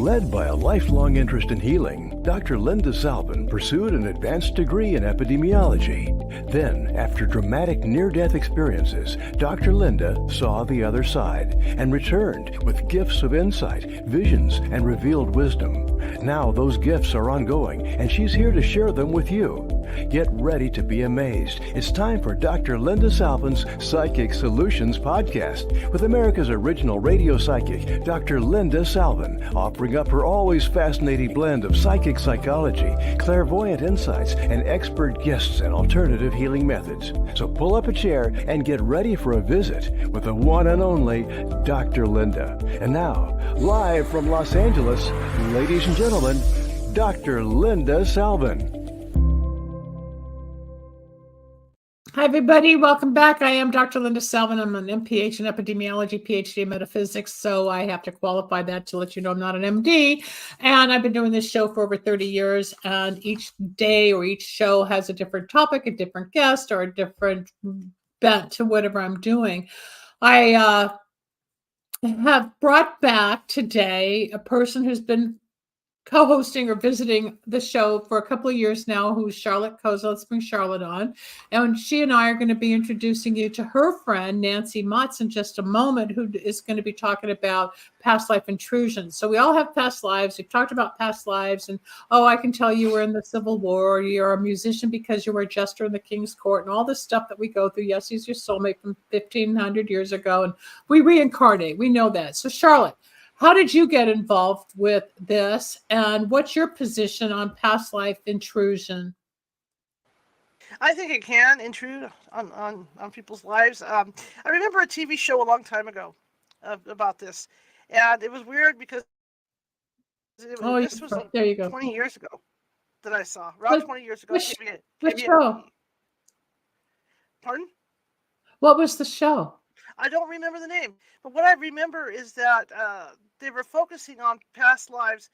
Led by a lifelong interest in healing, Dr. Linda Salvin pursued an advanced degree in epidemiology. Then, after dramatic near-death experiences, Dr. Linda saw the other side and returned with gifts of insight, visions, and revealed wisdom. Now those gifts are ongoing, and she's here to share them with you. Get ready to be amazed. It's time for Dr. Linda Salvin's Psychic Solutions podcast with America's original radio psychic, Dr. Linda Salvin, offering up her always fascinating blend of psychic psychology, clairvoyant insights, and expert guests and alternative healing methods. So pull up a chair and get ready for a visit with the one and only Dr. Linda. And now, live from Los Angeles, ladies and gentlemen, Dr. Linda Salvin. Hi, everybody. Welcome back. I am Dr. Linda Salvin. I'm an MPH in epidemiology, PhD in metaphysics, so I have to qualify that to let you know I'm not an MD. And I've been doing this show for over 30 years, and each day or each show has a different topic, a different guest, or a different bent to whatever I'm doing. I have brought back today a person who's been co-hosting or visiting the show for a couple of years now, who's Charlotte Kosa. Let's bring Charlotte on. And she and I are going to be introducing you to her friend, Nancy Matz, in just a moment, who is going to be talking about past life intrusion. So we all have past lives. We've talked about past lives. And, oh, I can tell you were in the Civil War, or you're a musician because you were a jester in the King's Court, and all this stuff that we go through. Yes, he's your soulmate from 1,500 years ago. And we reincarnate. We know that. So, Charlotte, how did you get involved with this, and what's your position on past life intrusion? I think it can intrude on people's lives. I remember a TV show a long time ago about this, and it was weird because this was there you go. 20 years ago that I saw. Around 20 years ago. Which show? Pardon? What was the show? I don't remember the name, but what I remember is that they were focusing on past lives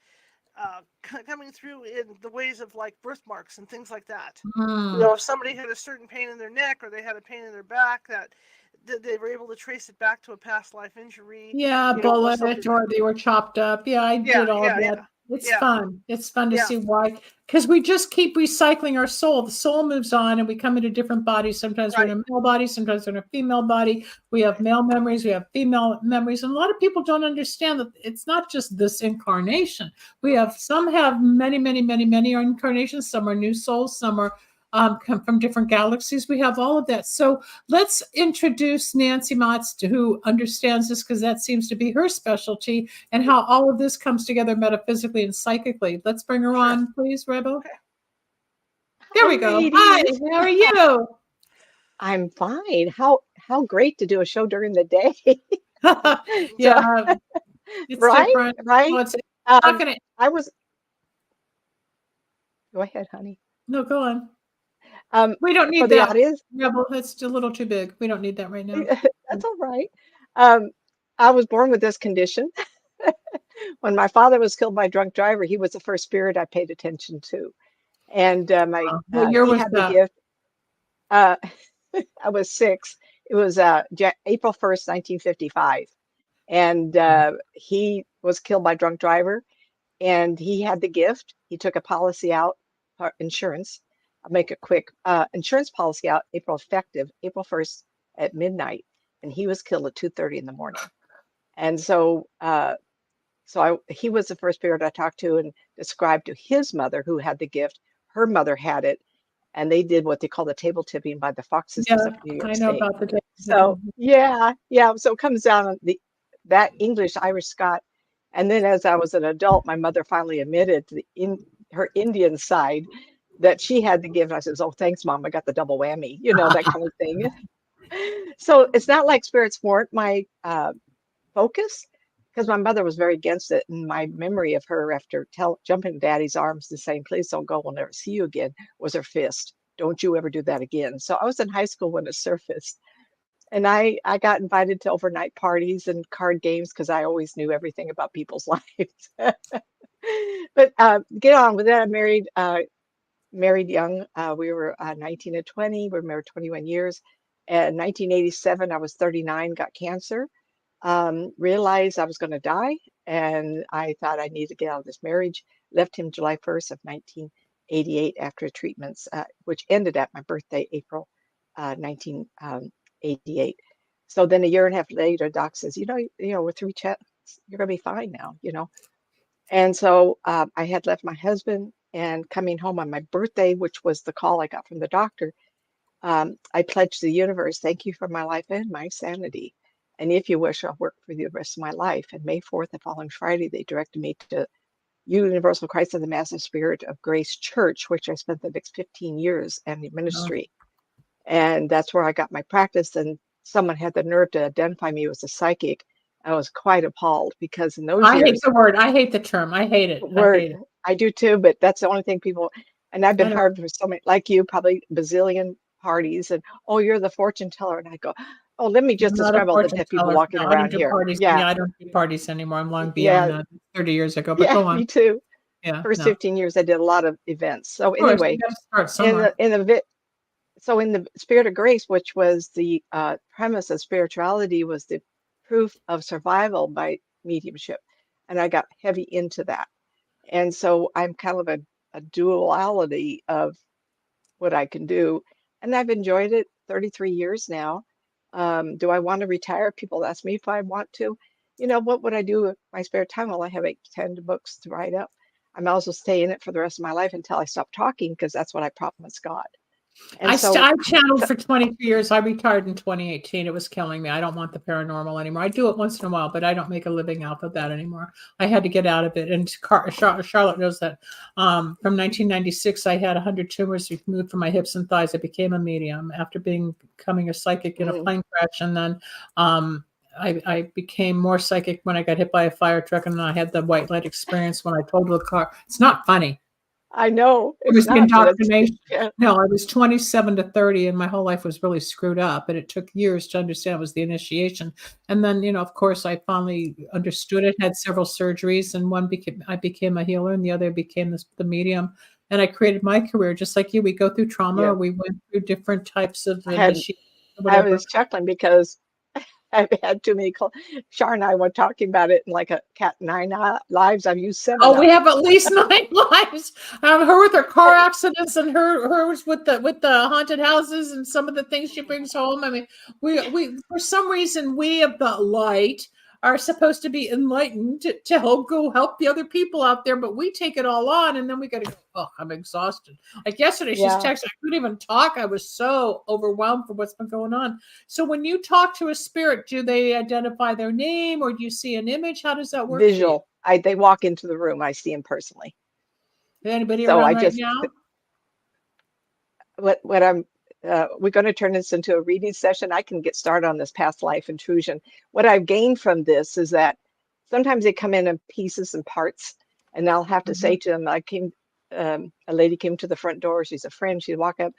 coming through in the ways of like birthmarks and things like that. You know, if somebody had a certain pain in their neck or they had a pain in their back, that they were able to trace it back to a past life injury. Yeah, bullet, or they were chopped up. Yeah, I did all that. Yeah. It's fun. It's fun to see why, because we just keep recycling our soul. The soul moves on, and we come into different bodies. Sometimes we're in a male body, sometimes we're in a female body. We have male memories, we have female memories, and a lot of people don't understand that it's not just this incarnation. Some have many incarnations. Some are new souls. Some are come from different galaxies. We have all of that. So let's introduce Nancy Matz, who understands this, because that seems to be her specialty, and how all of this comes together metaphysically and psychically. Let's bring her on, please, Rebel. Okay. There we go. Hi, how are you? I'm fine. How great to do a show during the day. Yeah, it's right, different. right. Well, Go ahead, honey. No, go on. We don't need for the that. audience. Rebel, that's a little too big. We don't need that right now. That's all right. I was born with this condition. When my father was killed by a drunk driver, he was the first spirit I paid attention to. And What year he was had that? the gift. I was 6. It was April 1st, 1955. And he was killed by a drunk driver. And he had the gift. He took a policy out, insurance. I'll make it quick. Insurance policy out, effective April 1st at midnight. And he was killed at 2:30 in the morning. And so he was the first spirit I talked to and described to his mother, who had the gift. Her mother had it, and they did what they call the table tipping by the Fox Sisters of New York I know State. about the table So yeah. So it comes down on that English, Irish, Scot, and then as I was an adult, my mother finally admitted to her Indian side that she had the gift. I said, "Oh, thanks, Mom. I got the double whammy," that kind of thing. So it's not like spirits weren't my focus, because my mother was very against it. And my memory of her after jumping in Daddy's arms and saying, "Please don't go, we'll never see you again," was her fist. "Don't you ever do that again." So I was in high school when it surfaced. And I got invited to overnight parties and card games because I always knew everything about people's lives. But get on with that. I married young. We were 19 and 20. We were married 21 years. In 1987, I was 39, got cancer. realized I was going to die, and I thought I needed to get out of this marriage. Left him July 1st of 1988 after treatments, which ended at my birthday, April 1988. So then a year and a half later, Doc says, with 3 checks, you're going to be fine now. And so I had left my husband, and coming home on my birthday, which was the call I got from the doctor, I pledged to the universe, thank you for my life and my sanity. And if you wish, I'll work for you the rest of my life. And May 4th, the following Friday, they directed me to Universal Christ of the Massive Spirit of Grace Church, which I spent the next 15 years in the ministry. And that's where I got my practice. And someone had the nerve to identify me as a psychic. I was quite appalled because in those years, I hate the word. I hate the term. I hate it. I do too, but that's the only thing people, and I've been hired for so many, like you, probably bazillion parties, and you're the fortune teller. And I go, let me just describe all the dead people walking around here. Yeah, I don't do parties anymore. I'm long beyond that, 30 years ago, but go on. Me too. Yeah. First 15 years, I did a lot of events. So anyway, in the Spirit of Grace, which was the premise of spirituality, was the proof of survival by mediumship. And I got heavy into that. And so I'm kind of a duality of what I can do. And I've enjoyed it 33 years now. Do I want to retire? People ask me if I want to. What would I do with my spare time? Well, I have 8 to 10 books to write up. I might as well stay in it for the rest of my life until I stop talking, because that's what I promised God. And I channeled for 23 years. I retired in 2018. It was killing me. I don't want the paranormal anymore. I do it once in a while, but I don't make a living out of that anymore. I had to get out of it. And Charlotte knows that. From 1996, I had 100 tumors removed from my hips and thighs. I became a medium after becoming a psychic in a plane crash. And then I became more psychic when I got hit by a fire truck, and then I had the white light experience when I totaled the car. It's not funny. I know. It was the indoctrination. No, I was 27 to 30, and my whole life was really screwed up. And it took years to understand it was the initiation. And then, of course, I finally understood it, had several surgeries, and I became a healer, and the other became the medium. And I created my career just like you. We go through trauma, or we went through different types of initiation. I was chuckling because I've had too many calls. Char and I were talking about it in like a cat 9 lives. I've used 7. Oh, we have at least 9 lives. Her with her car accidents, and hers with the haunted houses and some of the things she brings home. I mean, we for some reason, we of the light are supposed to be enlightened to help the other people out there, but we take it all on, and then we got to go, I'm exhausted. Like yesterday, she's texting, I couldn't even talk. I was so overwhelmed for what's been going on. So when you talk to a spirit, do they identify their name, or do you see an image? How does that work? Visual. They walk into the room. I see them personally. Is anybody around right now? What I'm we're going to turn this into a reading session. I can get started on this past life intrusion. What I've gained from this is that sometimes they come in pieces and parts, and I'll have to say to them, a lady came to the front door. She's a friend. She'd walk up,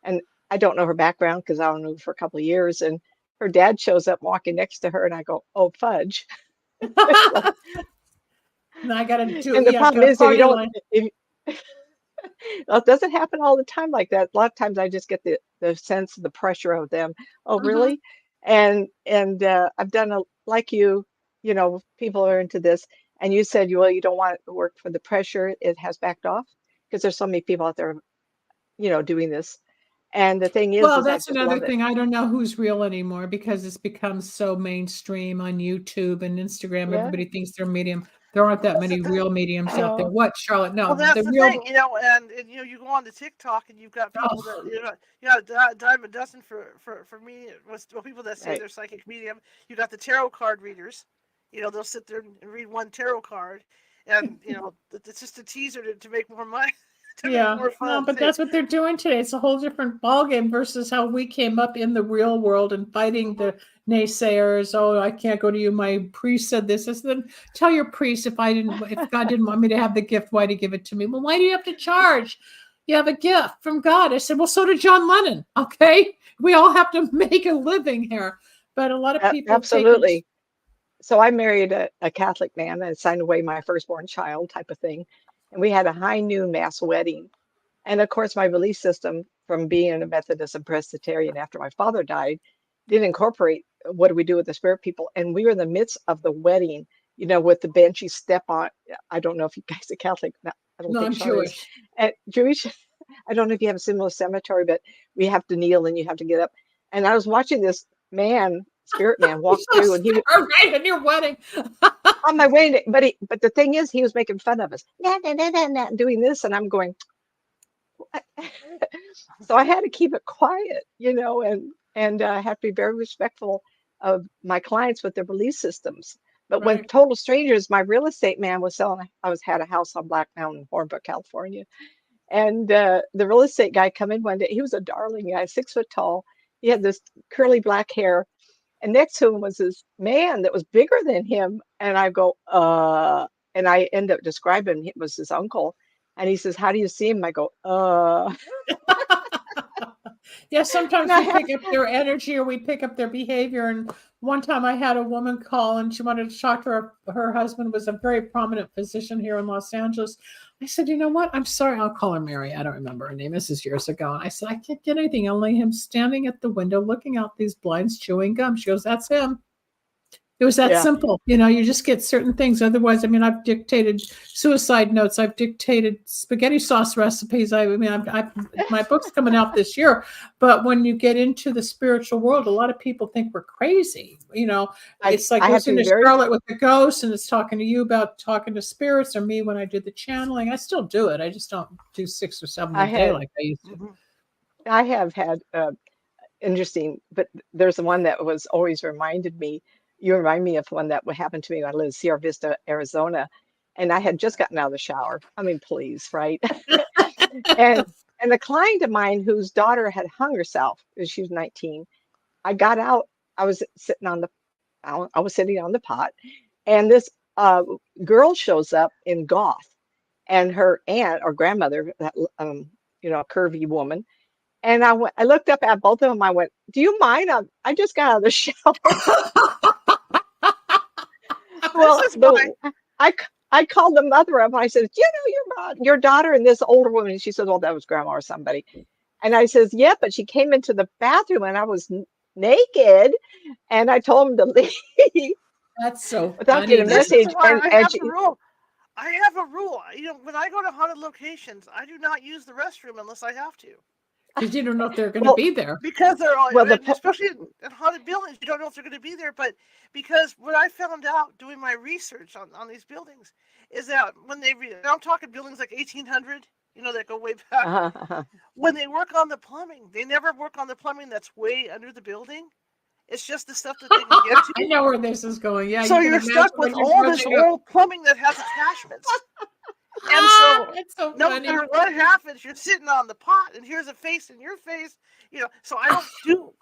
and I don't know her background because I don't know her for a couple of years. And her dad shows up walking next to her, and I go, "Oh, fudge." And I got to do. And the problem is, if you don't. Well, it doesn't happen all the time like that. A lot of times I just get the sense of the pressure of them. Oh, really? And I've done like you people are into this, and you said, well, you don't want to work for the pressure. It has backed off because there's so many people out there, doing this. And the thing is, that's another thing. I don't know who's real anymore because it's become so mainstream on YouTube and Instagram. Yeah. Everybody thinks they're medium. There aren't that many real mediums out there. What, Charlotte? No, well, that's the thing, and you go on to TikTok and you've got people that you got a dime a dozen for me. People that say they're psychic medium. You got the tarot card readers. They'll sit there and read one tarot card, and it's just a teaser to make more money. But that's what they're doing today. It's a whole different ballgame versus how we came up in the real world and fighting the naysayers. Oh, I can't go to you. My priest said this. I said, tell your priest if God didn't want me to have the gift, why did he give it to me? Well, why do you have to charge? You have a gift from God. I said, well, so did John Lennon. Okay, we all have to make a living here, but a lot of people absolutely. So I married a Catholic man and signed away my firstborn child, type of thing. And we had a high noon mass wedding. And of course, my belief system from being a Methodist and Presbyterian after my father died didn't incorporate what do we do with the spirit people? And we were in the midst of the wedding, with the bench you step on. I don't know if you guys are Catholic. No, I don't No, I'm think Char is. Jewish. And Jewish, I don't know if you have a similar cemetery, but we have to kneel and you have to get up. And I was watching this spirit man, walk through, and he was right in your wedding. on my way. But the thing is, he was making fun of us, doing this, and I'm going. So I had to keep it quiet, and I have to be very respectful of my clients with their belief systems. But when Right. total strangers, my real estate man was selling, had a house on Black Mountain, Hornbrook, California. And the real estate guy come in one day. He was a darling guy, 6 foot tall. He had this curly black hair. And next to him was this man that was bigger than him. And I go, and I end up describing it was his uncle. And he says, how do you see him? I go, Yeah, sometimes And I we have, pick up their energy or we pick up their behavior. And one time I had a woman call and she wanted to talk to her husband was a very prominent physician here in Los Angeles. I said, you know what? I'm sorry. I'll call her Mary. I don't remember her name. This is years ago. And I said, I can't get anything. Only him standing at the window looking out these blinds chewing gum. She goes, that's him. It was that yeah, simple. You just get certain things. Otherwise, I've dictated suicide notes. I've dictated spaghetti sauce recipes. My book's coming out this year. But when you get into the spiritual world, a lot of people think we're crazy. It's like I have to listening be to very, Charlotte with the ghosts, and it's talking to you about talking to spirits, or me when I do the channeling. I still do it. I just don't do 6 or 7 I a day had, like I used to. Mhm. I have had interesting, but there's the one that was always reminded me. You remind me of one that would happen to me when I lived in Sierra Vista, Arizona, and I had just gotten out of the shower. I mean, please, right? And and a client of mine whose daughter had hung herself when she was 19. I got out. I was sitting on the I was sitting on the pot, and this girl shows up in goth, and her aunt or grandmother, that a curvy woman. And I looked up at both of them. I went, "Do you mind? I just got out of the shower." This Well, is why. I I called the mother up. I said, your daughter and this older woman. And she said, well, that was grandma or somebody. And I says, yeah, but she came into the bathroom and I was naked, and I told him to leave That's so without funny. getting a This is message. why I And have a rule. I have a rule. When I go to haunted locations, I do not use the restroom unless I have to. Because you don't know if they're going to well, be there. Because they're all, well, especially in haunted buildings, you don't know if they're going to be there. But because what I found out doing my research on these buildings is that when I'm talking buildings like 1800, that go way back. When they work on the plumbing, they never work on the plumbing that's way under the building. It's just the stuff that they can get to. I know where this is going. Yeah, So you can you're imagine stuck with when you're all this brushing up. old plumbing that has attachments. And so, That's so no funny. matter what happens, you're sitting on the pot, and here's a face in your face. So I don't do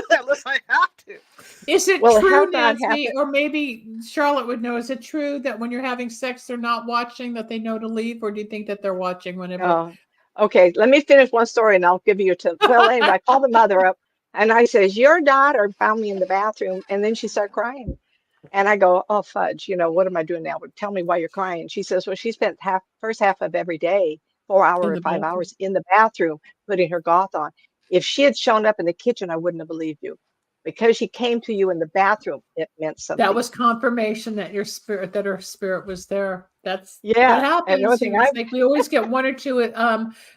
that unless I have to. Is it Well, true, how that Nancy, happened? or maybe Charlotte would know? Is it true that when you're having sex, they're not watching, that they know to leave, or do you think that they're watching whenever? Okay, let me finish one story and I'll give you a tip. Well, anyway, I called the mother up and I says, your daughter found me in the bathroom, and then she started crying. And I go, oh, fudge, what am I doing now? Well, tell me why you're crying. She says, well, she spent first half of every day, 4 In hours the or 5 bathroom. hours in the bathroom, putting her goth on. If she had shown up in the kitchen, I wouldn't have believed you. Because she came to you in the bathroom, it meant something. That was confirmation that her spirit was there. That's what Yeah. And happens. everything It's like we always get 1 or 2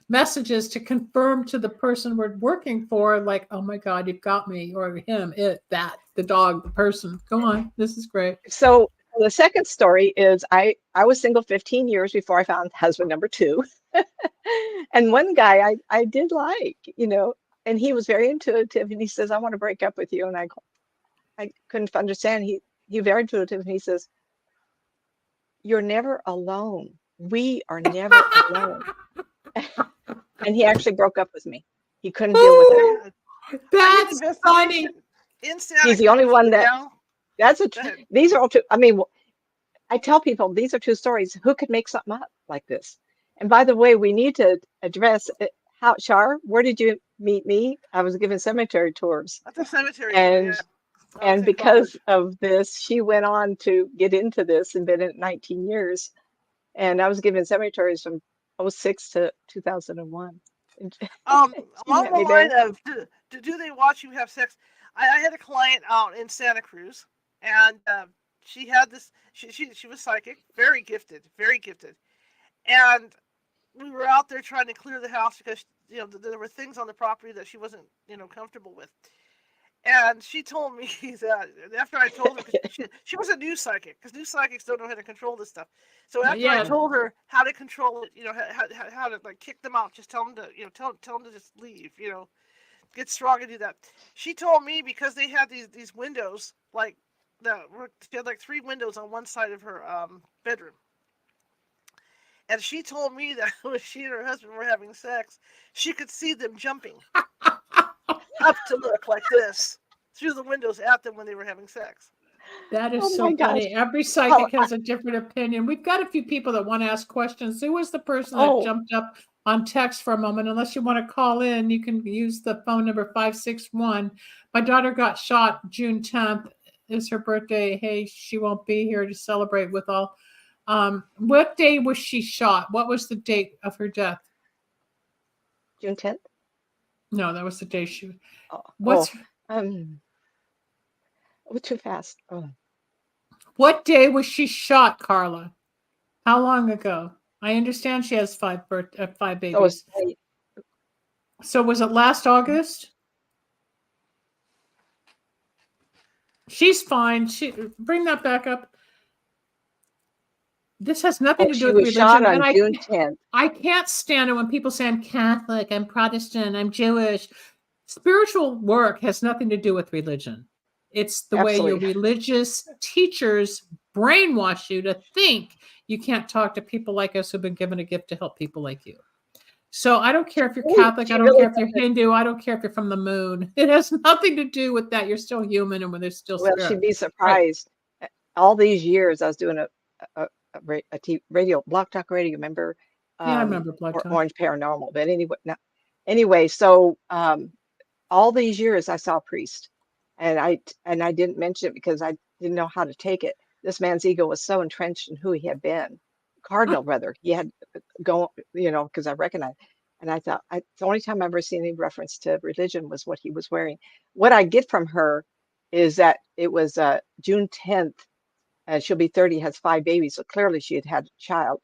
messages to confirm to the person we're working for, like, oh my God, you've got me, or him, it, that, the dog, the person. Go on. This is great. So the second story is I was single 15 years before I found husband number 2. And one guy I did like, and he was very intuitive, and he says, I want to break up with you. And I couldn't understand. He very intuitive, and he says, you're never alone. We are never alone. And he actually broke up with me. He couldn't deal with it. That's funny. He's the only one these are all two. I mean, I tell people these are 2 stories. Who could make something up like this? And by the way, we need to address how, Char, where did you meet me? I was giving cemetery tours. At the cemetery. And because of this, she went on to get into this and been in it 19 years. And I was giving cemeteries from 2006 to 2001. Along the line of, do they watch you have sex? I had a client out in Santa Cruz, and she had this. She was psychic, very gifted, and we were out there trying to clear the house because there were things on the property that she wasn't comfortable with. And she told me that after I told her, she was a new psychic, because new psychics don't know how to control this stuff. So after I told her how to control it, how to like kick them out, just tell them to, tell them to just leave, get strong and do that. She told me because they had these windows, like she had like 3 windows on one side of her bedroom. And she told me that when she and her husband were having sex, she could see them jumping up to look like this through the windows at them when they were having sex. That is so funny. Every psychic has a different opinion. We've got a few people that want to ask questions. Who was the person that jumped up on text for a moment? Unless you want to call in, you can use the phone number 561. My daughter got shot June 10th. Is her birthday. Hey, she won't be here to celebrate with all. What day was she shot? What was the date of her death? June 10th? No, that was the day she. Too fast. Oh. What day was she shot, Carla? How long ago? I understand she has 5 babies. So was it last August? She's fine. Bring that back up. This has nothing to do with religion. Shot on June 10th. I can't stand it when people say I'm Catholic, I'm Protestant, I'm Jewish. Spiritual work has nothing to do with religion. It's the way your religious teachers brainwash you to think you can't talk to people like us who've been given a gift to help people like you. So I don't care if you're Catholic. I don't care if you're Hindu. I don't care if you're from the moon. It has nothing to do with that. You're still human, and when there's still spirit. She'd be surprised. Right. All these years, I was doing a radio, Block Talk Radio. Remember? Yeah, I remember Block Talk. Orange Paranormal. But anyway, so all these years, I saw a priest, and I didn't mention it because I didn't know how to take it. This man's ego was so entrenched in who he had been. Cardinal, rather. He had go, because I recognized. And I thought, the only time I've ever seen any reference to religion was what he was wearing. What I get from her is that it was June 10th, and she'll be 30, has 5 babies. So clearly she had a child,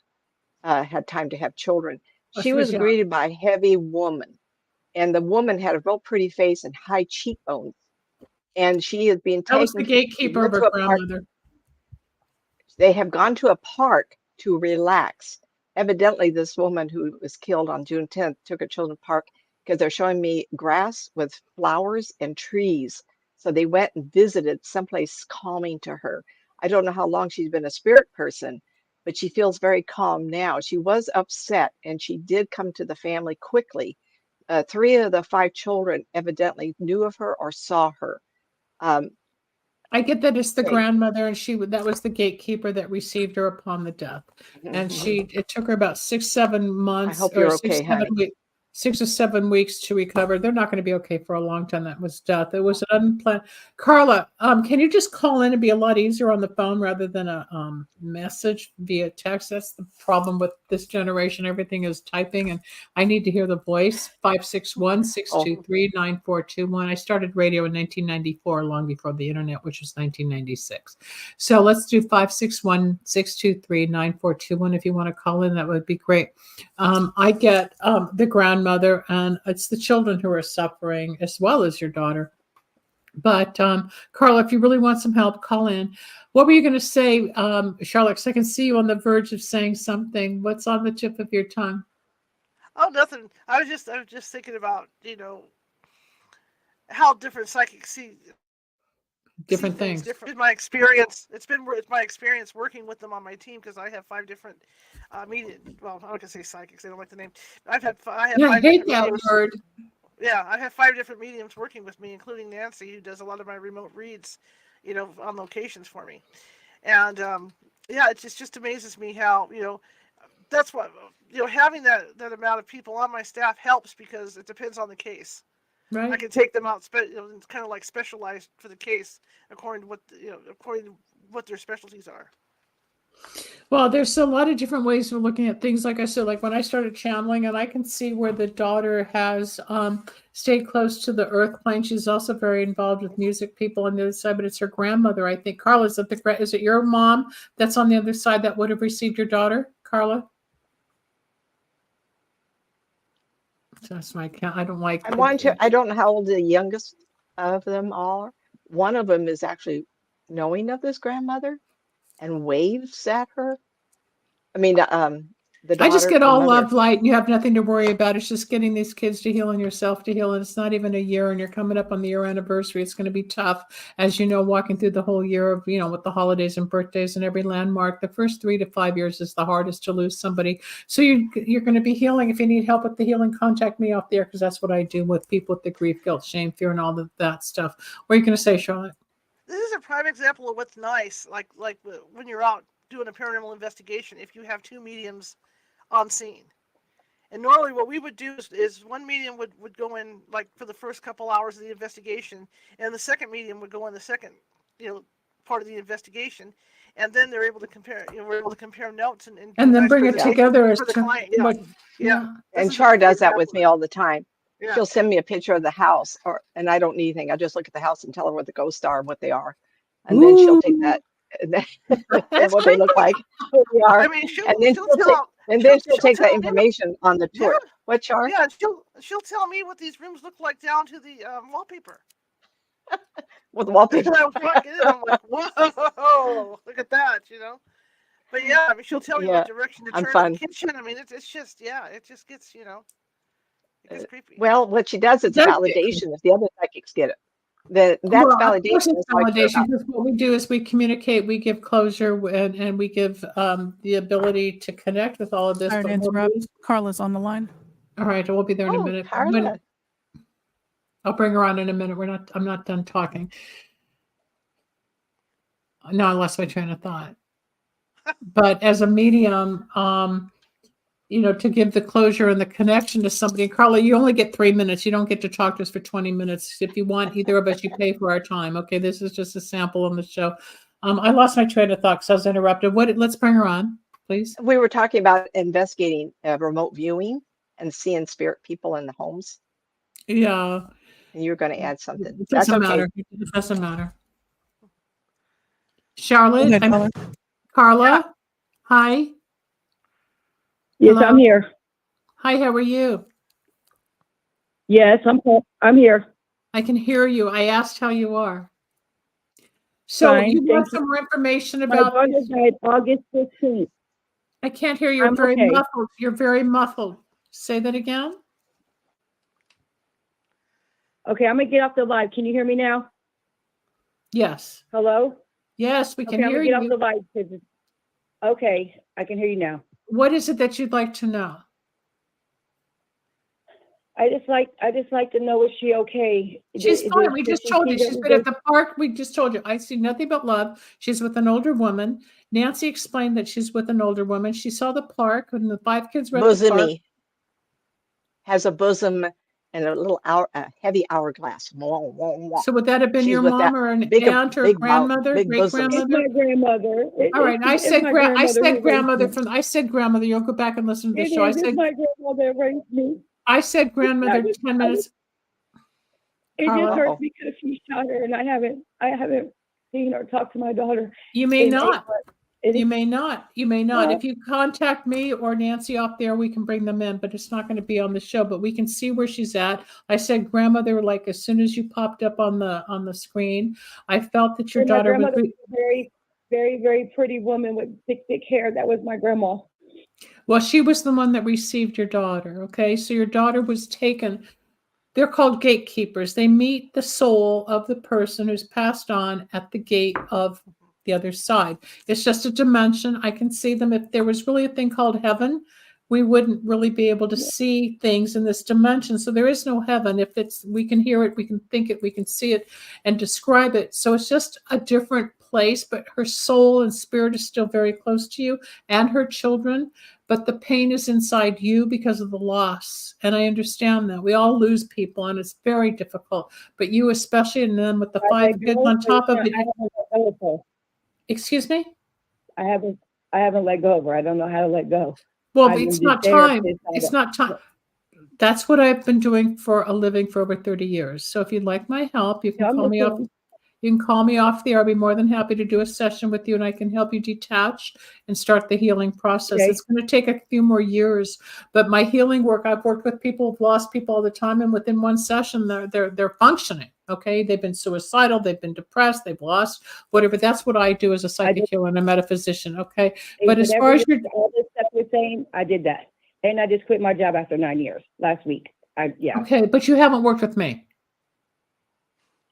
had time to have children. She was greeted by a heavy woman. And the woman had a real pretty face and high cheekbones. And she is being taken. That was the gatekeeper of her grandmother. They have gone to a park to relax. Evidently, this woman who was killed on June 10th took her children to the park because they're showing me grass with flowers and trees. So they went and visited someplace calming to her. I don't know how long she's been a spirit person, but she feels very calm now. She was upset, and she did come to the family quickly. 3 of the 5 children evidently knew of her or saw her. I get that it's the grandmother, and that was the gatekeeper that received her upon the death. And it took her about 6-7 months. I hope you're okay, honey. 6 or 7 weeks to recover. They're not going to be okay for a long time. That was death. It was an unplanned. Carla, can you just call in? It'd be a lot easier on the phone rather than a message via text. That's the problem with this generation. Everything is typing, and I need to hear the voice. 561-623-9421. I started radio in 1994, long before the internet, which was 1996. So let's do 561-623-9421. If you want to call in, that would be great. I get the grandmother, and it's the children who are suffering as well as your daughter. But Carla, if you really want some help, call in. What were you going to say, Charlotte? 'Cause I can see you on the verge of saying something. What's on the tip of your tongue? Oh, nothing. I was just thinking about how different psychics see different things. Different. My experience. It's my experience working with them on my team, because I have 5 different medium. Well, I'm not gonna say psychics. I don't like the name. I have 5 hate that word. Yeah, I have 5 different mediums working with me, including Nancy, who does a lot of my remote reads, on locations for me. And it just amazes me how that's what having that amount of people on my staff helps, because it depends on the case. Right. I can take them out. It's kind of like specialized for the case according to what their specialties are. Well, there's a lot of different ways of looking at things. Like I said, like when I started channeling, and I can see where the daughter has stayed close to the earth plane. She's also very involved with music people on the other side, but it's her grandmother, I think. Carla, is it your mom that's on the other side that would have received your daughter, Carla? So that's my count. I don't like. I don't know how old the youngest of them are. One of them is actually knowing of this grandmother and waves at her. I mean, the daughter. I just get all the love, light, and you have nothing to worry about. It's just getting these kids to heal and yourself to heal. And it's not even a year, and you're coming up on the year anniversary. It's going to be tough, as you know, walking through the whole year of, with the holidays and birthdays and every landmark. The first 3 to 5 years is the hardest to lose somebody. So you're going to be healing. If you need help with the healing, contact me out there, because that's what I do with people with the grief, guilt, shame, fear, and all of that stuff. What are you going to say, Charlotte? This is a prime example of what's nice, like when you're out doing a paranormal investigation, if you have 2 mediums on scene. And normally what we would do is one medium would go in like for the first couple hours of the investigation, and the second medium would go in the second part of the investigation, and then they're able to compare, we're able to compare notes and then bring it together as for the to client. Yeah. And Char does that with me all the time. Yeah. She'll send me a picture of the house, and I don't need anything. I just look at the house and tell her what the ghosts are and what they are, and then she'll take that and what they look like, who they are. I mean, and then she'll take that information on the tour. Yeah. What, Char? Yeah, she'll tell me what these rooms look like down to the wallpaper. With wallpaper. I'm like, whoa, look at that, But yeah, I mean, she'll tell me what direction to turn the kitchen. I mean, it's just, it just gets, it gets creepy. Well, what she does is a validation. If the other psychics get it, that's validation. It's validation, because what we do is we communicate, we give closure, and we give the ability to connect with all of this. Carla's on the line. All right, we'll be there in a minute. Carla. I'll bring her on in a minute. I'm not done talking. No, I lost my train of thought. But as a medium, to give the closure and the connection to somebody. And Carla, you only get 3 minutes. You don't get to talk to us for 20 minutes. If you want, either of us, you pay for our time. Okay, this is just a sample on the show. I lost my train of thought because I was interrupted. Let's bring her on, please. We were talking about investigating remote viewing and seeing spirit people in the homes. Yeah. And you're going to add something. It doesn't matter. It doesn't matter. Charlotte, ahead, Carla. Hi. Yes, Hello? I'm here. Hi, how are you? Yes, I'm here. I can hear you. I asked how you are. So Fine, you want thank some more information My about daughter died August 15th. I can't hear you. You're I'm very okay. muffled. You're very muffled. Say that again. Okay, I'm going to get off the live. Can you hear me now? Yes. Hello? Yes, we can I'm hear going to get you. off the live. Okay, I can hear you now. What is it that you'd like to know? I just like to know, is she okay? She's fine. We just told you. She's been at the park. We just told you. I see nothing but love. She's with an older woman. Nancy explained that she's with an older woman. She saw the park and the 5 kids were at the park. Bosomy has a bosom and a little heavy hourglass. So would that have been your mom or an aunt or grandmother, great grandmother? It's my grandmother. All right, I said grandmother. I said grandmother. You'll go back and listen to the show. I said my grandmother raised me. I said grandmother 10 minutes. It just hurts because she shot her, and I haven't seen or talked to my daughter. You may not. You may not. Yeah. If you contact me or Nancy off there, we can bring them in, but it's not going to be on the show. But we can see where she's at. I said grandmother, like as soon as you popped up on the screen, I felt that your daughter was a very, very, very pretty woman with thick hair. That was my grandma. Well, she was the one that received your daughter. Okay, so your daughter was taken. They're called gatekeepers. They meet the soul of the person who's passed on at the gate of the other side. It's just a dimension. I can see them. If there was really a thing called heaven, we wouldn't really be able to see things in this dimension. So there is no heaven. We can hear it, we can think it, we can see it and describe it. So it's just a different place, but her soul and spirit is still very close to you and her children. But the pain is inside you because of the loss. And I understand that. We all lose people and it's very difficult. But you especially, and then with the 5 kids on top of it. Excuse me? I haven't I haven't let go of her. I don't know how to let go. Well, I've it's been not just there time. since I It's got- not time. That's what I've been doing for a living for over 30 years. So if you'd like my help, you can I'm call me up. listening. You can call me off the air. I'll be more than happy to do a session with you, and I can help you detach and start the healing process. Okay. It's going to take a few more years, but my healing work, I've worked with people who've lost people all the time, and within one session, they're functioning. Okay, they've been suicidal, they've been depressed, they've lost whatever. That's what I do as a psychic healer and a metaphysician. Okay, but as far as all this stuff you're saying, I did that, and I just quit my job after 9 years last week. Okay, but you haven't worked with me.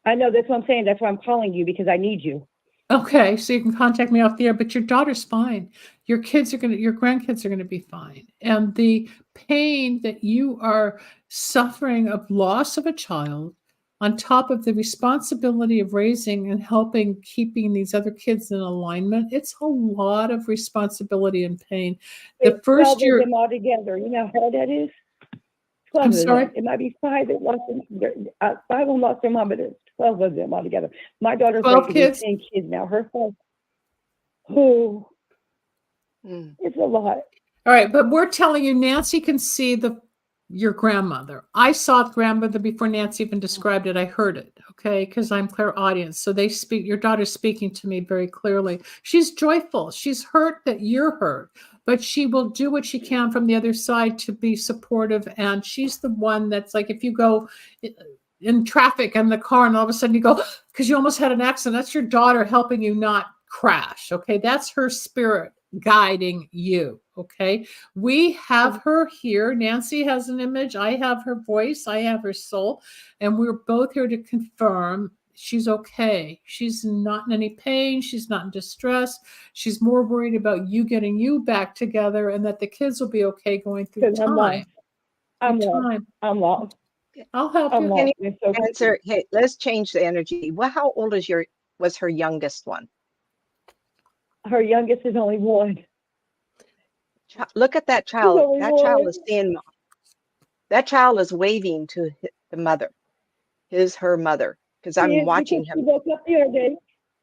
I know, that's what I'm saying. That's why I'm calling you, because I need you. Okay, so you can contact me off the air, but your daughter's fine. Your grandkids are gonna be fine. And the pain that you are suffering of loss of a child, on top of the responsibility of raising and helping keeping these other kids in alignment, it's a lot of responsibility and pain. The It's first 12 year, of them all together. You know how hard that is? 12 I'm of them. sorry? It might be 5 that lost them. 5 of them lost their mom, but it's 12 of them all together. My daughter's 12 raising kids? 10 kids now. Her son, oh, Mm. it's a lot. All right, but we're telling you, Nancy can see your grandmother. I saw grandmother before Nancy even described it. I heard it, okay, because I'm clairaudience. So your daughter's speaking to me very clearly. She's joyful. She's hurt that you're hurt, but she will do what she can from the other side to be supportive. And she's the one that's like, if you go in traffic in the car and all of a sudden you go, because you almost had an accident, that's your daughter helping you not crash, okay? That's her spirit guiding you, okay? We have her here. Nancy has an image. I have her voice. I have her soul. And we're both here to confirm she's okay. She's not in any pain. She's not in distress. She's more worried about you getting you back together and that the kids will be okay going through Because I'm lost. time. I'm Through lost. time. I'm lost. I'll help I'm you. lost. Can It's so Answer. Hey, let's change the energy. Well, how old was her youngest one? Her youngest is only 1. Look at that She's child. only That child 1. is seeing. That child is waving to the mother. Her mother, because I'm watching She him. woke up the other day.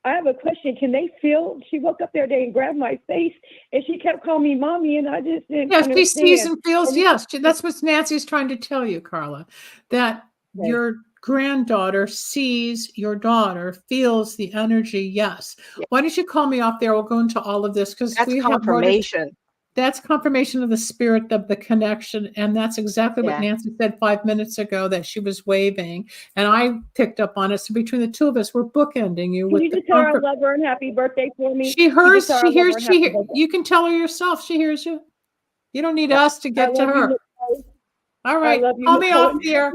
I have a question. Can they feel? She woke up the other day and grabbed my face, and she kept calling me mommy, and I just didn't Yes, understand. she sees and feels. And Yes, that's what Nancy's trying to tell you, Carla, that Okay. your granddaughter sees your daughter, feels the energy. Yes. Yeah. Why don't you call me off there? We'll go into all of this because That's we have more to, confirmation. that's confirmation of the spirit of the connection. And that's exactly what Yeah. Nancy said 5 minutes ago, that she was waving. And I picked up on it. So between the two of us, we're bookending you Can with you the just tell her I comfort. love her and happy birthday for me? She hears, Can you she just tell her I love hears, her and she happy hears. birthday? You can tell her yourself. She hears you. You don't need us to I get to love you, her. Miss Rose. All I right. love you, Call Miss me off Rose. the air.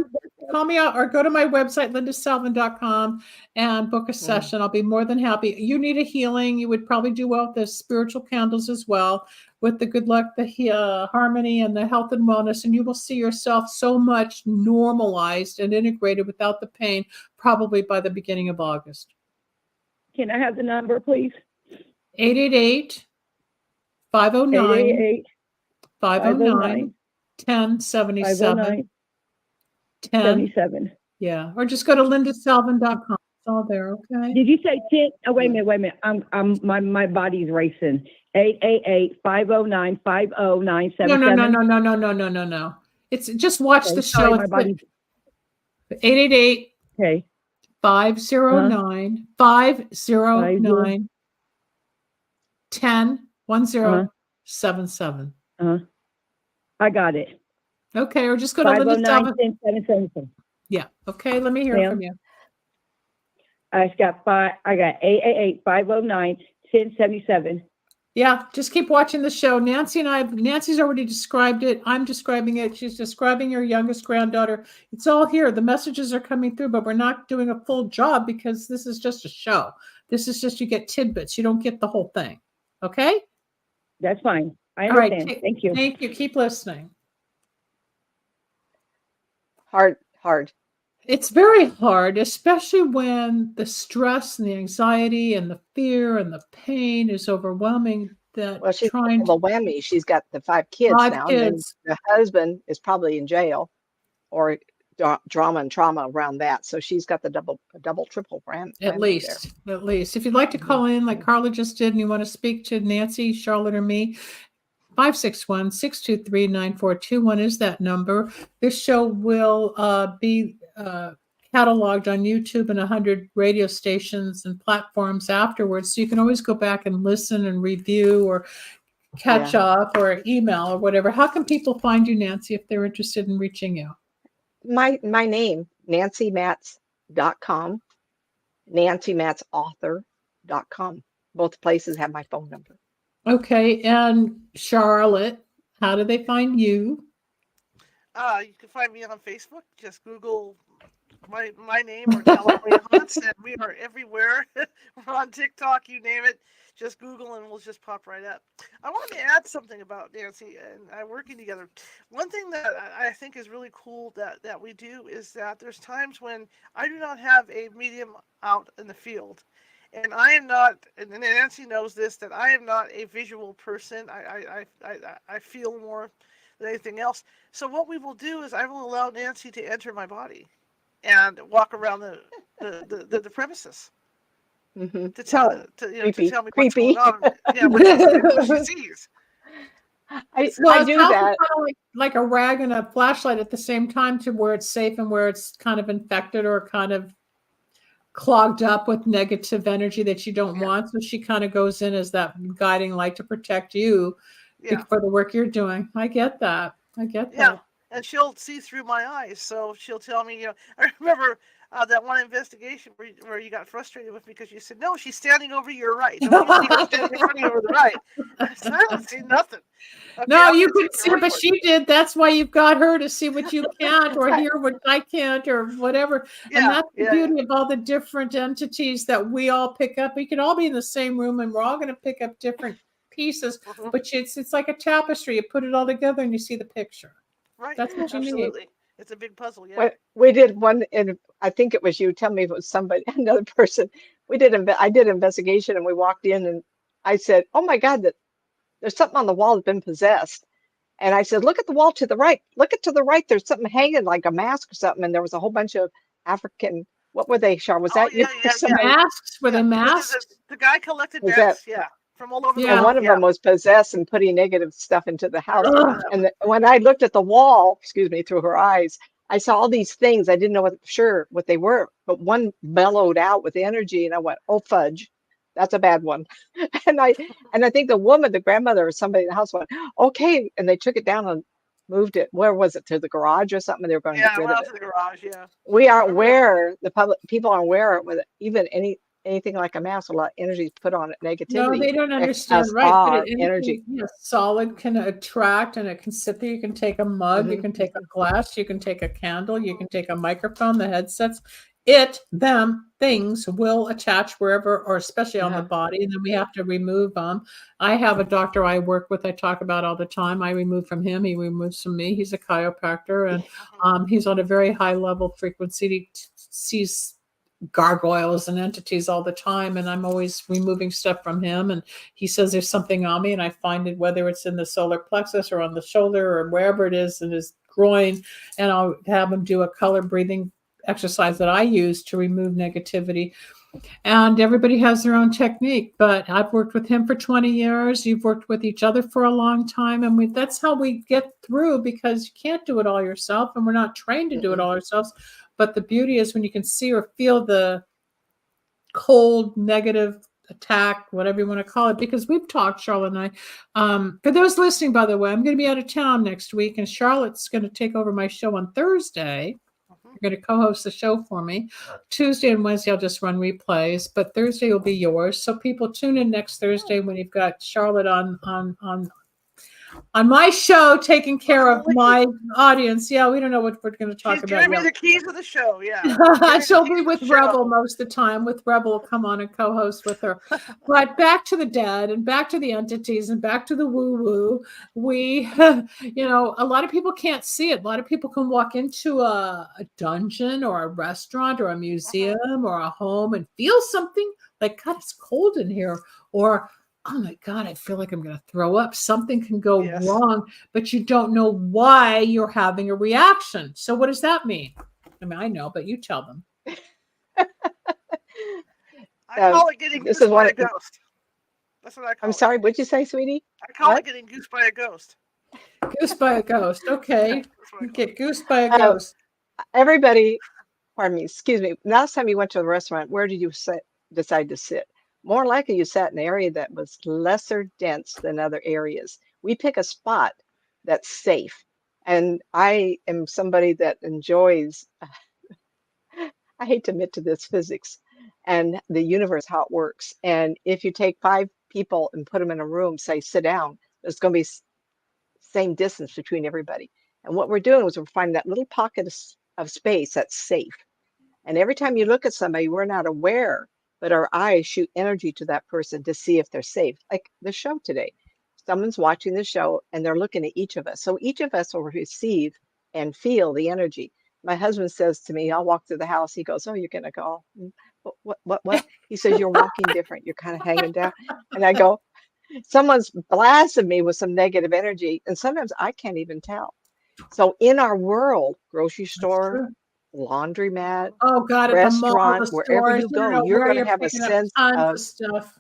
Call me out or go to my website, lindasalvin.com, and book a session. I'll be more than happy. You need a healing. You would probably do well with the spiritual candles as well, with the good luck, the harmony, and the health and wellness. And you will see yourself so much normalized and integrated without the pain, probably by the beginning of August. Can I have the number, please? 888 509 888 509 1077 509 10. 77. Yeah, or just go to lindasalvin.com. It's all there, okay? Did you say 10? Oh, wait a minute. My body's racing. 888-509-5097. No. It's just watch Okay, the sorry, show. my body's 888 okay. 509 509 1077. I got it. Okay, or just go to 509 Linda Salvin. 1077. Yeah, okay, let me hear Ma'am? from you. I got 888-509-1077. Yeah, just keep watching the show. Nancy's already described it. I'm describing it. She's describing your youngest granddaughter. It's all here. The messages are coming through, but we're not doing a full job because this is just a show. This is just, you get tidbits. You don't get the whole thing. Okay? That's fine. I All right. understand. Thank you. Thank you. Keep listening. Hard. It's very hard, especially when the stress and the anxiety and the fear and the pain is overwhelming. Well, she's got the whammy. She's got the 5 kids now. And then the husband is probably in jail or drama and trauma around that. So she's got the double, triple brand At there. least. If you'd like to call in like Carla just did and you want to speak to Nancy, Charlotte, or me, 561-623-9421 is that number. This show will be cataloged on YouTube and 100 radio stations and platforms afterwards. So you can always go back and listen and review or catch up or email or whatever. How can people find you, Nancy, if they're interested in reaching you? My name, nancymatz.com, nancymatzauthor.com. Both places have my phone number. Okay. And Charlotte, how do they find you? You can find me on Facebook. Just Google my name or California Haunts, and we are everywhere. We're on TikTok, you name it. Just Google and we'll just pop right up. I wanted to add something about Nancy and I working together. One thing that I think is really cool that we do is that there's times when I do not have a medium out in the field. And I am not, and Nancy knows this, that I am not a visual person. I feel more than anything else. So what we will do is I will allow Nancy to enter my body and walk around the premises. Mm-hmm. To tell me what's going on. Yeah, what she sees. I do that like a rag and a flashlight at the same time, to where it's safe and where it's kind of infected or kind of clogged up with negative energy that you don't want. So she kind of goes in as that guiding light to protect you for the work you're doing. I get that. Yeah, and she'll see through my eyes. So she'll tell me, I remember that one investigation where you got frustrated with me because you said, no, she's standing over your right. No, she's standing over the right. I said, I don't see nothing. Okay, no, you couldn't see it, but she did. That's why you've got her to see what you can't or hear what I can't or whatever. Yeah, and that's the beauty of all the different entities that we all pick up. We can all be in the same room and we're all going to pick up different pieces, but it's like a tapestry. You put it all together and you see the picture. Right. That's what you need. It's a big puzzle, yeah. We did one, and I think it was you. Tell me if it was somebody, another person. I did an investigation, and we walked in, and I said, "Oh my God, there's something on the wall that's been possessed." And I said, "Look at the wall to the right. Look to the right. There's something hanging like a mask or something." And there was a whole bunch of African. What were they, Char? Was that you? Masks? Were they masks? The guy collected masks. From all over the world. One of them was possessed and putting negative stuff into the house. And when I looked at the wall, through her eyes, I saw all these things. I didn't know what they were, but one bellowed out with energy, and I went, "Oh fudge, that's a bad one." and I think the woman, the grandmother or somebody in the house went, "Okay," and they took it down and moved it. Where was it? To the garage or something? They were going to get rid of it. To the garage. Yeah. We aren't aware. People aren't aware with even anything like a mask, a lot of energy is put on it, negativity. No, they don't understand, right? But energy. Solid can attract, and it can sit there. You can take a mug, you can take a glass, you can take a candle, you can take a microphone, the headsets. Things will attach wherever, or especially on the body, and then we have to remove them. I have a doctor I work with, I talk about all the time. I remove from him, he removes from me. He's a chiropractor, and he's on a very high level frequency. He sees gargoyles and entities all the time, and I'm always removing stuff from him, and he says there's something on me, and I find it, whether it's in the solar plexus or on the shoulder or wherever it is in his groin, and I'll have him do a color breathing exercise that I use to remove negativity. And everybody has their own technique, but I've worked with him for 20 years. You've worked with each other for a long time, and that's how we get through, because you can't do it all yourself, and we're not trained to do it all ourselves. But the beauty is when you can see or feel the cold, negative attack, whatever you want to call it, because we've talked, Charlotte and I. For those listening, by the way, I'm going to be out of town next week, and Charlotte's going to take over my show on Thursday. You're going to co-host the show for me. Tuesday and Wednesday, I'll just run replays, but Thursday will be yours. So people tune in next Thursday when you've got Charlotte on my show, taking care of my audience. Yeah, we don't know what we're going to talk about. Give me the keys of the show. Yeah, she'll be with Rebel most of the time. Rebel will come on and co-host with her. But back to the dead, and back to the entities, and back to the woo-woo. We, a lot of people can't see it. A lot of people can walk into a dungeon or a restaurant or a museum or a home and feel something like, God, it's cold in here, or oh my God, I feel like I'm going to throw up. Something can go Yes. wrong, but you don't know why you're having a reaction. So what does that mean? I mean, I know, but you tell them. I call it getting this goosed is by what a ghost. That's what I call I'm it. sorry, what'd you say, sweetie? I call What? it getting goosed by a ghost. Goosed by a ghost. Okay. That's what I You call get it. goosed by a ghost. Everybody, pardon me, excuse me. Last time you went to a restaurant, where did you decide to sit? More likely, you sat in an area that was lesser dense than other areas. We pick a spot that's safe. And I am somebody that enjoys, I hate to admit to this, physics and the universe, how it works. And if you take 5 people and put them in a room, say, sit down, there's going to be same distance between everybody. And what we're doing is we're finding that little pocket of space that's safe. And every time you look at somebody, we're not aware, but our eyes shoot energy to that person to see if they're safe. Like the show today. Someone's watching the show and they're looking at each of us. So each of us will receive and feel the energy. My husband says to me, I'll walk through the house. He goes, oh, you're going to go. What? He says, you're walking different. You're kind of hanging down. And I go, someone's blasted me with some negative energy. And sometimes I can't even tell. So in our world, grocery store, laundromat, Oh God, at the mall, restaurant, the wherever stores, you you go, know you're where going to you're have a picking up sense tons of, of stuff.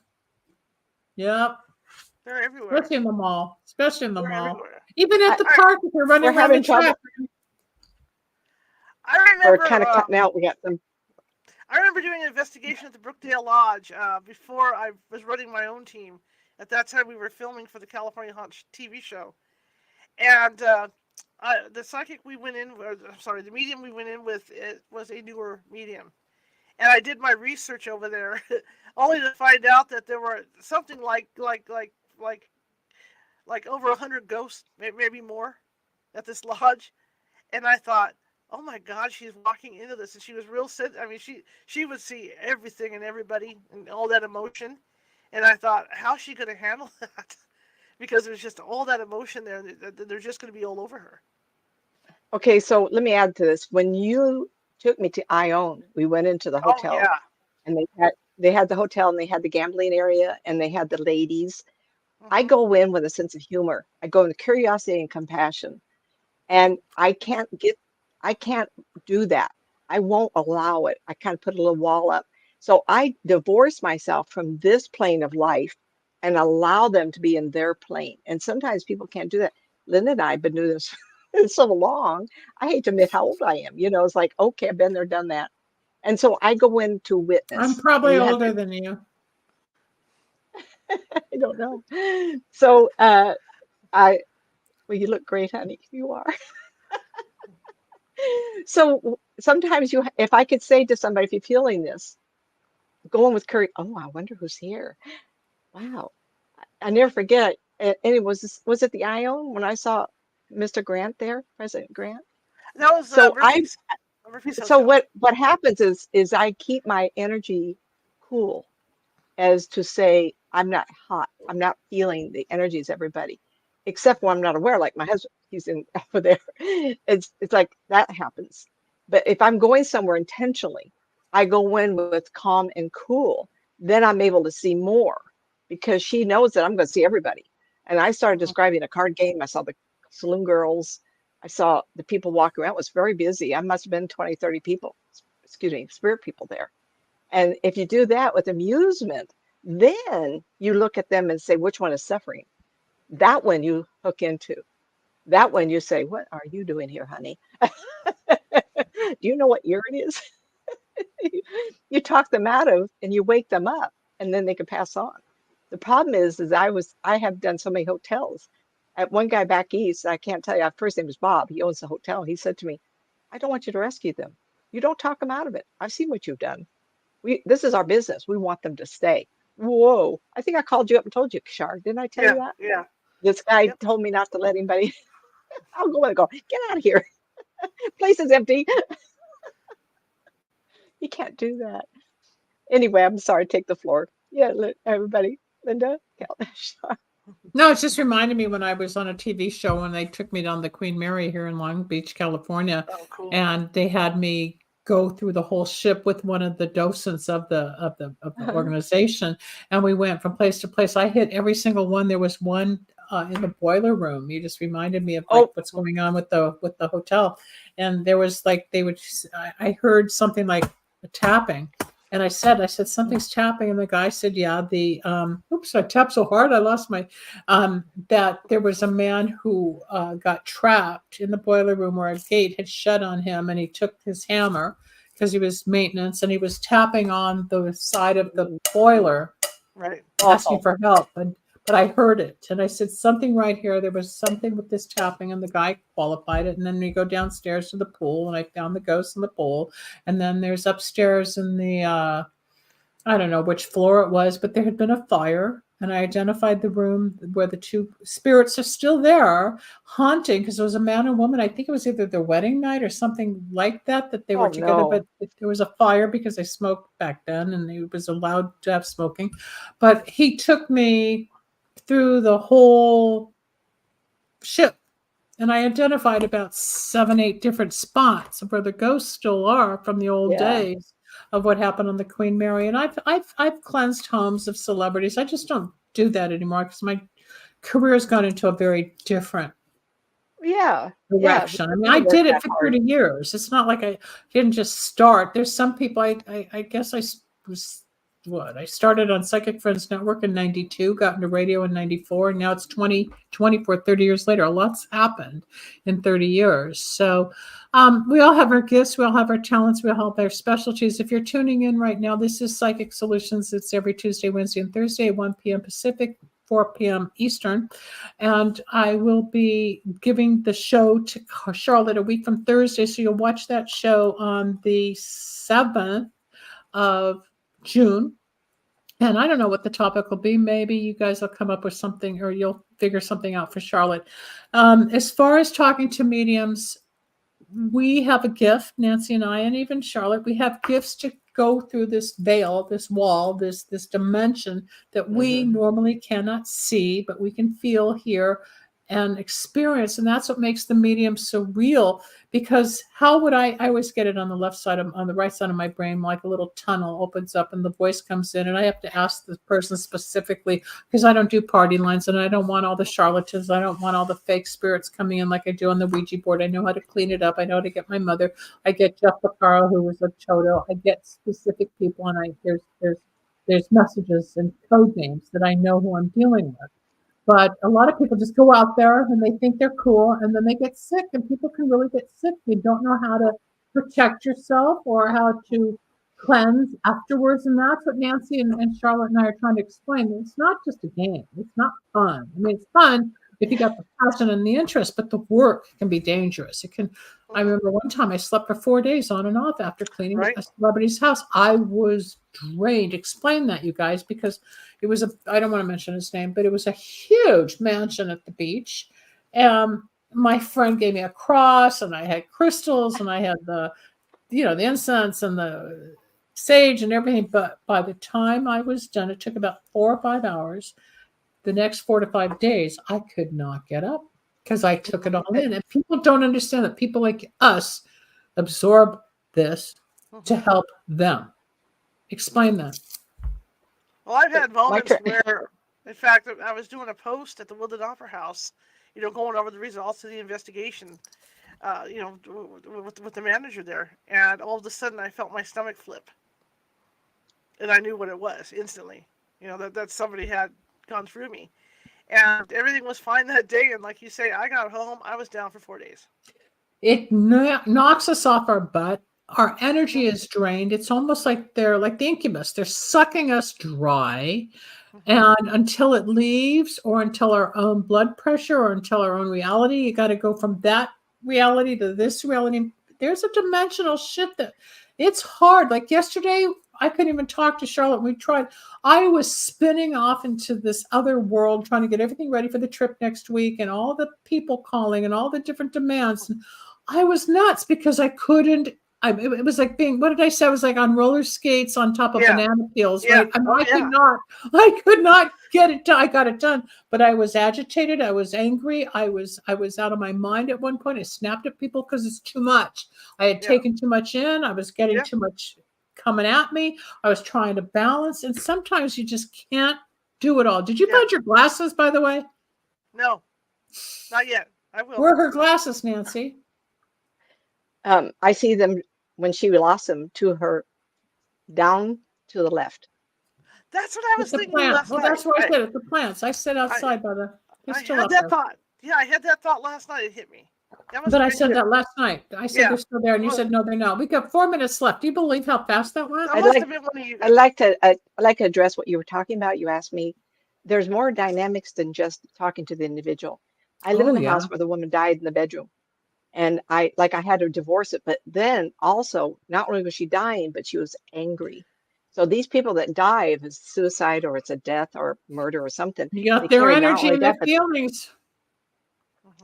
Yep. They're everywhere. Especially in the mall. Especially in the They're mall. everywhere. Even at the I- park, if you're running we're around having the track. trouble. I We're remember. kind of cutting out. We got some. I remember doing an investigation at the Brookdale Lodge before I was running my own team. At that time, we were filming for the California Haunt TV show, and the psychic we went in, the medium we went in with, it was a newer medium, and I did my research over there, only to find out that there were something like over 100 ghosts, maybe more, at this lodge, and I thought, oh my God, she's walking into this, and she was real I mean, she would see everything and everybody and all that emotion, and I thought, how's she going to handle that? Because there's just all that emotion there, they're just going to be all over her. Okay, so let me add to this. When you took me to Ione, we went into the Oh hotel, yeah, and they had the hotel, and they had the gambling area, and they had the ladies. I Mhm. go in with a sense of humor. I go with curiosity and compassion, and I can't do that. I won't allow it. I kind of put a little wall up. So I divorce myself from this plane of life and allow them to be in their plane. And sometimes people can't do that. Linda and I have been doing this so long. I hate to admit how old I am. You know, it's like, okay, I've been there, done that. And so I go in to I'm witness. And probably you have older to, than you. I don't know. So well, you look great, honey. You are. So sometimes if I could say to somebody, if you're feeling this, go in with courage. Oh, I wonder who's here. Wow. I never forget. And it was it the Ion when I saw Mr. Grant there, President Grant? that was So Murphy's so Hotel. what happens is I keep my energy cool as to say I'm not hot. I'm not feeling the energies of everybody, except when I'm not aware, like my husband, he's in over there. It's like that happens. But if I'm going somewhere intentionally, I go in with calm and cool, then I'm able to see more because she knows that I'm going to see everybody. And I started describing a card game. I saw the saloon girls. I saw the people walking around. It was very busy. I must have been 20, 30 people, excuse me, spirit people there. And if you do that with amusement, then you look at them and say, which one is suffering? That one you hook into. That one you say, what are you doing here, honey? Do you know what year it is? You talk them out of and you wake them up and then they can pass on. The problem is I have done so many hotels. At one guy back east, I can't tell you, first name is Bob. He owns the hotel. He said to me, I don't want you to rescue them. You don't talk them out of it. I've seen what you've done. This is our business. We want them to stay. Whoa. I think I called you up and told you, Kishar. Didn't I tell you Yeah, that? yeah. This guy Yep. told me not to let anybody. I'll go and go, get out of here. Place is empty. You can't do that. Anyway, I'm sorry. Take the floor. Yeah, everybody. Linda? Yeah. No, it's just reminded me when I was on a TV show when they took me down the Queen Mary here in Long Beach, California, Oh, cool. and they had me go through the whole ship with one of the docents of the organization, and we went from place to place. I hit every single one. There was one in the boiler room. You just reminded me of what's going on with the hotel, and there was I heard something like a tapping. And I said, something's tapping. And the guy said, yeah, I tapped so hard, I lost my, that there was a man who got trapped in the boiler room where a gate had shut on him. And he took his hammer because he was maintenance, and he was tapping on the side of the boiler, right, asking for help. But I heard it. And I said, something right here. There was something with this tapping, and the guy qualified it. And then we go downstairs to the pool, and I found the ghost in the pool. And then there's upstairs in the, I don't know which floor it was, but there had been a fire. And I identified the room where the two spirits are still there, haunting, because there was a man and woman. I think it was either their wedding night or something like that they were together. No. But there was a fire because they smoked back then, and it was allowed to have smoking. But he took me through the whole ship, and I identified about 7-8 different spots of where the ghosts still are from the old days of what happened on the Queen Mary. And I've cleansed homes of celebrities. I just don't do that anymore because my career has gone into a very different direction. I mean, I did it for 30 years. It's not like I didn't just start. There's some people I guess I was I started on Psychic Friends Network in 92, got into radio in 94, and now it's 24, 30 years later. A lot's happened in 30 years. So we all have our gifts. We all have our talents. We all have our specialties. If you're tuning in right now, this is Psychic Solutions. It's every Tuesday, Wednesday, and Thursday at 1 p.m. Pacific, 4 p.m. Eastern. And I will be giving the show to Charlotte a week from Thursday. So you'll watch that show on the 7th of June. And I don't know what the topic will be. Maybe you guys will come up with something, or you'll figure something out for Charlotte. As far as talking to mediums, we have a gift, Nancy and I, and even Charlotte, we have gifts to go through this veil, this wall, this dimension that we normally cannot see, but we can feel, hear, and experience. And that's what makes the medium so real, because how would I always get it on the right side of my brain, like a little tunnel opens up and the voice comes in, and I have to ask the person specifically, because I don't do party lines, and I don't want all the charlatans. I don't want all the fake spirits coming in like I do on the Ouija board. I know how to clean it up. I know how to get my mother. I get Jeff Picaro, who was a Chodo. I get specific people, and there's messages and code names that I know who I'm dealing with. But a lot of people just go out there and they think they're cool, and then they get sick, and people can really get sick. You don't know how to protect yourself or how to cleanse afterwards. And that's what Nancy and Charlotte and I are trying to explain. It's not just a game. It's not fun. I mean, it's fun if you got the passion and the interest, but the work can be dangerous. I remember one time I slept for 4 days on and off after cleaning a celebrity's house. I was drained. Explain that, you guys, because it was I don't want to mention his name, but it was a huge mansion at the beach. My friend gave me a cross, and I had crystals, and I had the incense and the sage and everything. But by the time I was done, it took about 4 or 5 hours. The next 4 to 5 days, I could not get up because I took it all in. And people don't understand that people like us absorb this to help them. Explain that. Well, I've had moments where, in fact, I was doing a post at the Woodland Opera House, going over the results of the investigation, with the manager there. And all of a sudden, I felt my stomach flip. And I knew what it was instantly, that somebody had gone through me. And everything was fine that day. And like you say, I got home, I was down for 4 days. It knocks us off our butt. Our energy is drained. It's almost like they're like the incubus. They're sucking us dry. And until it leaves, or until our own blood pressure, or until our own reality, you got to go from that reality to this reality. There's a dimensional shift that it's hard. Like yesterday, I couldn't even talk to Charlotte. We tried. I was spinning off into this other world, trying to get everything ready for the trip next week, and all the people calling and all the different demands. And I was nuts because I couldn't it was like being, what did I say? I was like on roller skates on top of banana peels, right? I mean, I could not get it done. I got it done, but I was agitated. I was angry. I was out of my mind at one point. I snapped at people because it's too much. I had taken too much in. I was getting too much coming at me. I was trying to balance, and sometimes you just can't do it all. Did you find your glasses, by the way? No, not yet. I will. Where are her glasses, Nancy? I see them when she lost them to her down to the left. That's what I was thinking last night. That's what I said. It's the plants. I sit outside by the. I had that thought. Yeah, I had that thought last night. It hit me. But I said that last night. I said they're still there, and you said no, they're not. We got 4 minutes left. Do you believe how fast that went? I'd like to address what you were talking about. You asked me. There's more dynamics than just talking to the individual. I live in a house where the woman died in the bedroom. And I had to divorce it, but then also not only was she dying, but she was angry. So these people that die, if it's suicide or it's a death or murder or something, you got their energy and their feelings.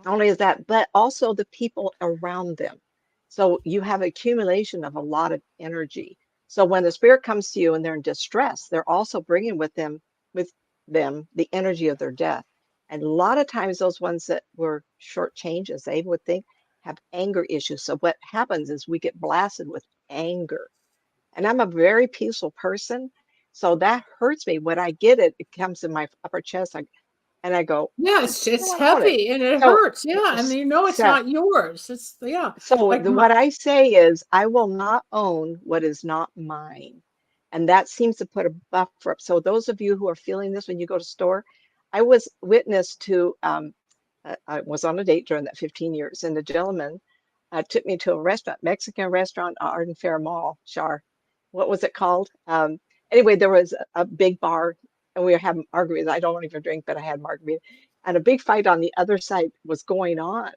Not only is that, but also the people around them. So you have accumulation of a lot of energy. So when the spirit comes to you and they're in distress, they're also bringing with them the energy of their death. And a lot of times those ones that were shortchanged, as they would think, have anger issues. So what happens is we get blasted with anger. And I'm a very peaceful person. So that hurts me. When I get it, it comes in my upper chest. And I go, yeah, it's heavy and it hurts. Yeah. I mean, it's not yours. It's So like what I say is I will not own what is not mine. And that seems to put a buffer up. So those of you who are feeling this when you go to store, I was witness to, I was on a date during that 15 years, and the gentleman took me to a restaurant, Mexican restaurant, Arden Fair Mall, Char. What was it called? Anyway, there was a big bar, and we were having margaritas. I don't even drink, but I had margarita. And a big fight on the other side was going on.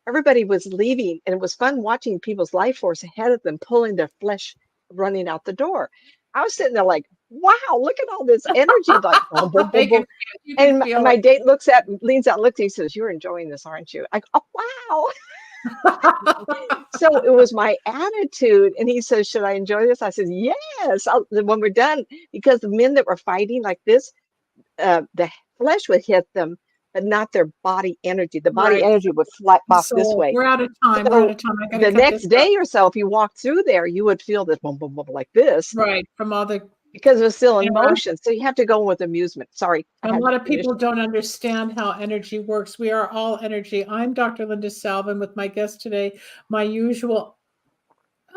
Everybody was leaving, and it was fun watching people's life force ahead of them, pulling their flesh, running out the door. I was sitting there like, wow, look at all this energy. Like, boom, boom, boom, boom. And my date leans out, looks at me, says, "You're enjoying this, aren't you?" I go, "Oh, wow." So it was my attitude. And he says, "Should I enjoy this?" I said, "Yes." When we're done, because the men that were fighting like this, the flesh would hit them, but not their body energy. The body energy would flap off this way. We're out of time. So the next day or so, if you walked through there, you would feel this boom, boom, boom, like this. Right. From all the. Because it was still in motion. So you have to go with amusement. Sorry. A lot of people don't understand how energy works. We are all energy. I'm Dr. Linda Salvin with my guest today, my usual.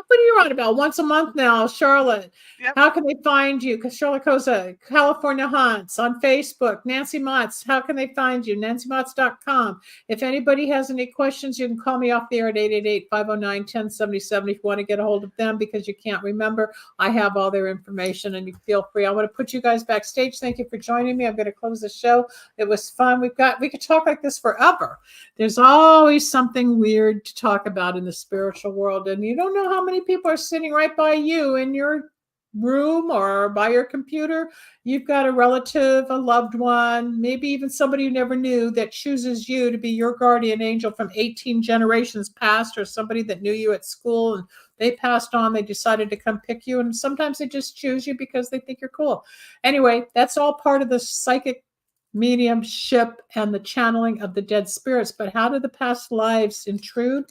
What are you on about? Once a month now, Charlotte. Yep. How can they find you? Because Charlotte Kosa, California Haunts on Facebook. Nancy Matz, how can they find you? NancyMatz.com. If anybody has any questions, you can call me off the air at 888-509-1077 if you want to get a hold of them because you can't remember. I have all their information and you feel free. I want to put you guys backstage. Thank you for joining me. I'm going to close the show. It was fun. We could talk like this forever. There's always something weird to talk about in the spiritual world, and you don't know how many people are sitting right by you in your room or by your computer. You've got a relative, a loved one, maybe even somebody you never knew that chooses you to be your guardian angel from 18 generations past, or somebody that knew you at school and they passed on, they decided to come pick you. And sometimes they just choose you because they think you're cool. Anyway, that's all part of the psychic mediumship and the channeling of the dead spirits. But how do the past lives intrude?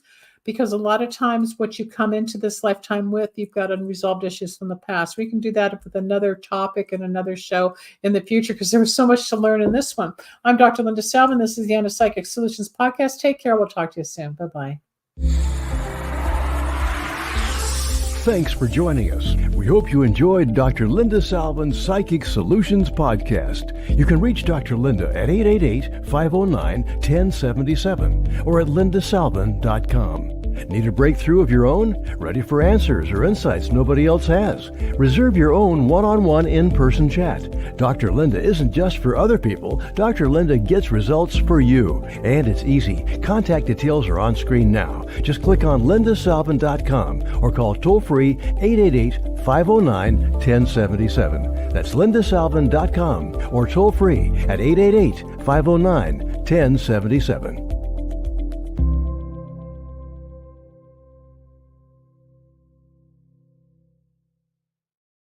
Because a lot of times what you come into this lifetime with, you've got unresolved issues from the past. We can do that with another topic and another show in the future because there was so much to learn in this one. I'm Dr. Linda Salvin. This is the Anna Psychic Solutions Podcast. Take care. We'll talk to you soon. Bye-bye. Thanks for joining us. We hope you enjoyed Dr. Linda Salvin's Psychic Solutions Podcast. You can reach Dr. Linda at 888-509-1077 or at lindasalvin.com. Need a breakthrough of your own? Ready for answers or insights nobody else has? Reserve your own one-on-one in-person chat. Dr. Linda isn't just for other people. Dr. Linda gets results for you. And it's easy. Contact details are on screen now. Just click on lindasalvin.com or call toll-free 888-509-1077. That's lindasalvin.com or toll-free at 888-509-1077.